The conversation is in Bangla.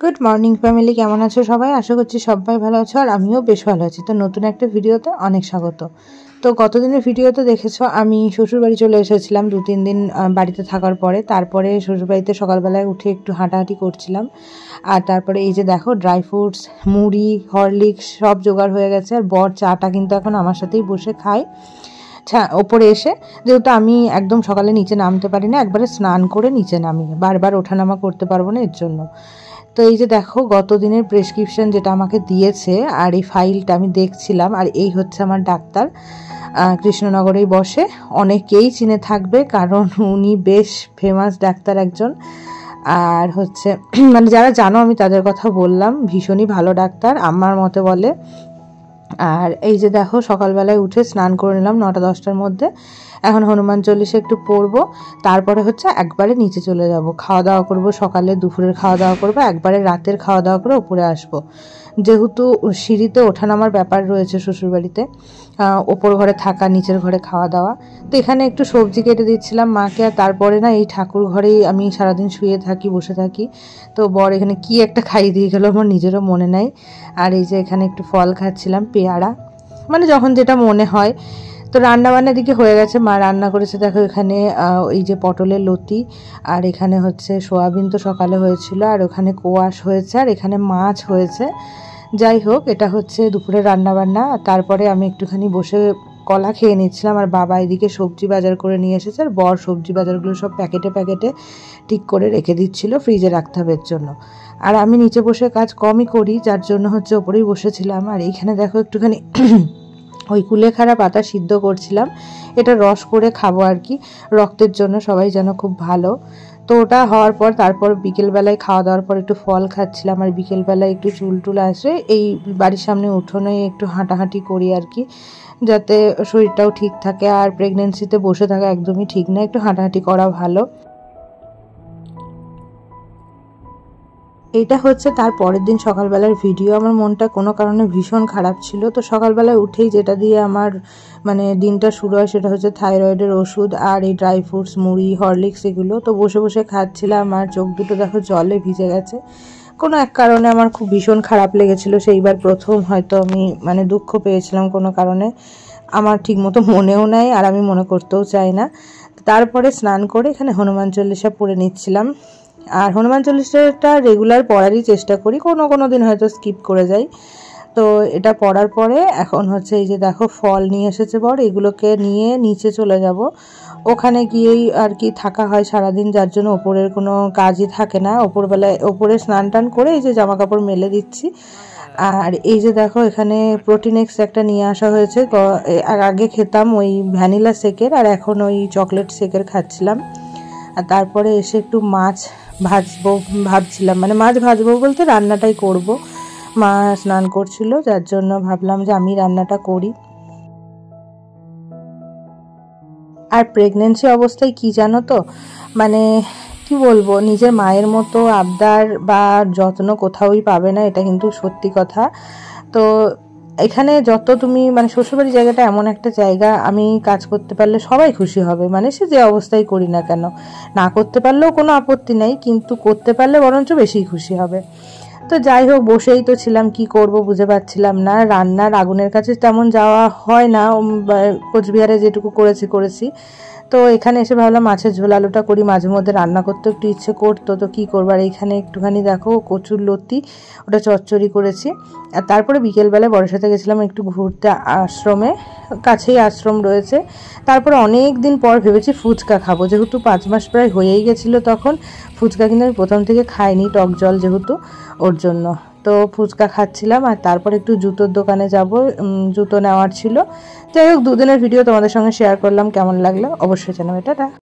গুড মর্নিং ফ্যামিলি, কেমন আছো সবাই? আশা করছি সবাই ভালো আছো আর আমিও বেশ ভালো আছি। তো নতুন একটা ভিডিওতে অনেক স্বাগত। তো গতদিনের ভিডিওতে দেখেছো আমি শ্বশুরবাড়ি চলে এসেছিলাম 2-3 দিন বাড়িতে থাকার পরে। তারপরে শ্বশুরবাড়িতে সকালবেলায় উঠে একটু হাঁটাহাঁটি করছিলাম। আর তারপরে এই যে দেখো ড্রাই ফ্রুটস, মুড়ি, হরলিক্স সব জোগাড় হয়ে গেছে। আর বর চাটা কিন্তু এখন আমার সাথেই বসে খায় ওপরে এসে, যেহেতু আমি একদম সকালে নিচে নামতে পারি না, একবারে স্নান করে নিচে নামি, বারবার ওঠানামা করতে পারবো না, এর জন্য। তো এই যে দেখো গত দিনের প্রেসক্রিপশন যেটা আমাকে দিয়েছে আর এই ফাইলটা আমি দেখছিলাম। আর এই হচ্ছে আমার ডাক্তার, কৃষ্ণনগরেই বসে, অনেকেই চিনে থাকবে কারণ উনি বেশ ফেমাস ডাক্তার একজন। আর হচ্ছে মানে যারা জানো আমি তাদের কথা বললাম, ভীষণই ভালো ডাক্তার আমার মতে বলে। আর এই যে দেখো সকালবেলায় উঠে স্নান করে নিলাম 9টা-10টার মধ্যে। এখন হনুমান চল্লিশা একটু পড়বো, তারপরে হচ্ছে একবারে নিচে চলে যাব, খাওয়া দাওয়া করবো, সকালে দুপুরের খাওয়া দাওয়া করবো, একবারে রাতের খাওয়া দাওয়া করে উপরে আসবো। যেহেতু সিঁড়িতে ওঠানামার ব্যাপার রয়েছে শ্বশুরবাড়িতে, ওপর ঘরে থাকা, নিচের ঘরে খাওয়া দাওয়া। তো এখানে একটু সবজি কেটে দিচ্ছিলাম মাকে। আর তারপরে না এই ঠাকুর ঘরেই আমি সারাদিন শুয়ে থাকি, বসে থাকি। তো বর এখানে কি একটা খাইয়ে দিয়ে গেলো আমার নিজেরও মনে নাই। আর এই যে এখানে একটু ফল খাচ্ছিলাম, পেয়ারা, মানে যখন যেটা মনে হয়। তো রান্নাবান্নার দিকে হয়ে গেছে, মা রান্না করেছে দেখো এখানে এই যে পটলের লতি, আর এখানে হচ্ছে সোয়াবিন তো সকালে হয়েছিল, আর ওখানে কোয়াশ হয়েছে, আর এখানে মাছ হয়েছে। যাই হোক, এটা হচ্ছে দুপুরের রান্নাবান্না। তারপরে আমি একটুখানি বসে কলা খেয়ে নিচ্ছিলাম, আর বাবা এদিকে সবজি বাজার করে নিয়ে এসেছে। আর বর সবজি বাজারগুলো সব প্যাকেটে প্যাকেটে ঠিক করে রেখে দিচ্ছিল, ফ্রিজে রাখতে হবে এর জন্য। আর আমি নিচে বসে কাজ কমই করি, যার জন্য হচ্ছে ওপরেই বসেছিলাম। আর এইখানে দেখো একটুখানি ওই কুলেখাড়া পাতা সিদ্ধ করছিলাম, এটা রস করে খাবো আর কি, রক্তের জন্য সবাই যেন খুব ভালো। তো ওটা হওয়ার পর তারপর বিকেলবেলায় খাওয়া দাওয়ার পর একটু ফল খাচ্ছিলাম। আর বিকেলবেলায় একটু চুল টুল আসে, এই বাড়ির সামনে উঠোনে একটু হাঁটাহাঁটি করি আর কি, যাতে শরীরটাও ঠিক থাকে। আর প্রেগনেন্সিতে বসে থাকা একদমই ঠিক না, একটু হাঁটাহাঁটি করা ভালো। এটা হচ্ছে তার পরের দিন সকালবেলার ভিডিও। আমার মনটা কোনো কারণে ভীষণ খারাপ ছিল। তো সকালবেলায় উঠেই যেটা দিয়ে আমার মানে দিনটা শুরু হয় সেটা হচ্ছে থাইরয়েডের ওষুধ আর এই ড্রাই ফ্রুটস, মুড়ি, হরলিক্স এগুলো। তো বসে বসে খাচ্ছিলাম, আর চোখ দুটো দেখো জলে ভিজে গেছে। কোনো এক কারণে আমার খুব ভীষণ খারাপ লেগেছিল, সেইবার প্রথম হয়তো আমি মানে দুঃখ পেয়েছিলাম কোনো কারণে, আমার ঠিক মতো মনেও নাই আর আমি মনে করতেও চাই না। তারপরে স্নান করে এখানে হনুমান চল্লিশা পড়ে নিচ্ছিলাম। আর হনুমান চল্লিশাটা রেগুলার পড়ারই চেষ্টা করি, কোনো দিন হয়তো স্কিপ করে যাই। তো এটা পড়ার পরে এখন হচ্ছে এই যে দেখো ফল নিয়ে এসেছে বর, এগুলোকে নিয়ে নিচে চলে যাব। ওখানে গিয়েই আর কি থাকা হয় সারাদিন, যার জন্য ওপরের কোনো কাজই থাকে না। ওপরবেলায় ওপরে স্নান টান করে এই যে জামা কাপড় মেলে দিচ্ছি। আর এই যে দেখো এখানে প্রোটিনেক্স একটা নিয়ে আসা হয়েছে, আগে খেতাম ওই ভ্যানিলা শেকের, আর এখন ওই চকলেট শেকের খাচ্ছিলাম। আর তারপরে এসে একটু মাছ ভাবছিলাম, মানে মাছ ভাজবো বলতে রান্নাটাই করব। মা স্নান করছিল, যার জন্য ভাবলাম যে আমি রান্নাটা করি। আর প্রেগনেন্সি অবস্থায় কি জানো তো, মানে কি বলবো, নিজের মায়ের মতো আবদার বা যত্ন কোথাওই পাবে না, এটা কিন্তু সত্যি কথা। তো এখানে যত তুমি মানে শ্বশুরবাড়ি জায়গাটা এমন একটা জায়গা, আমি কাজ করতে পারলে সবাই খুশি হবে, মানে সে যে অবস্থায় করি না কেন। না করতে পারলেও কোনো আপত্তি নেই, কিন্তু করতে পারলে বরঞ্চ বেশি খুশি হবে। তো যাই হোক, বসেই তো ছিলাম, কি করব বুঝে পাচ্ছিলাম না। রান্নার আগুনের কাছে তেমন যাওয়া হয় না, কোচবিহারে যেটুকু করেছি। তো এখানে এসে ভাবলাম মাছের ঝোল আলুটা করি, মাঝে মধ্যে রান্না করতে একটু ইচ্ছে করতো, তো কী করবো। আর এইখানে একটুখানি দেখো কচুর লতি, ওটা চচ্চড়ি করেছি। আর তারপরে বিকেলবেলায় বড়ের সাথে গেছিলাম একটু ঘুরতে আশ্রমে, কাছেই আশ্রম রয়েছে। তারপরে অনেক দিন পর ভেবেছি ফুচকা খাবো, যেহেতু 5 মাস প্রায় হয়েই গেছিলো তখন। ফুচকা কিন্তু আমি প্রথম থেকে খাইনি, টক জল যেহেতু, ওর জন্য। তো ফুচকা খাচ্ছিলাম। আর তারপর একটু জুতোর দোকানে যাব, জুতো নেওয়ার ছিল। যাই হোক, 2 দিনের ভিডিও তোমাদের সঙ্গে শেয়ার করলাম, কেমন লাগলো অবশ্যই জানাবে। টাটা।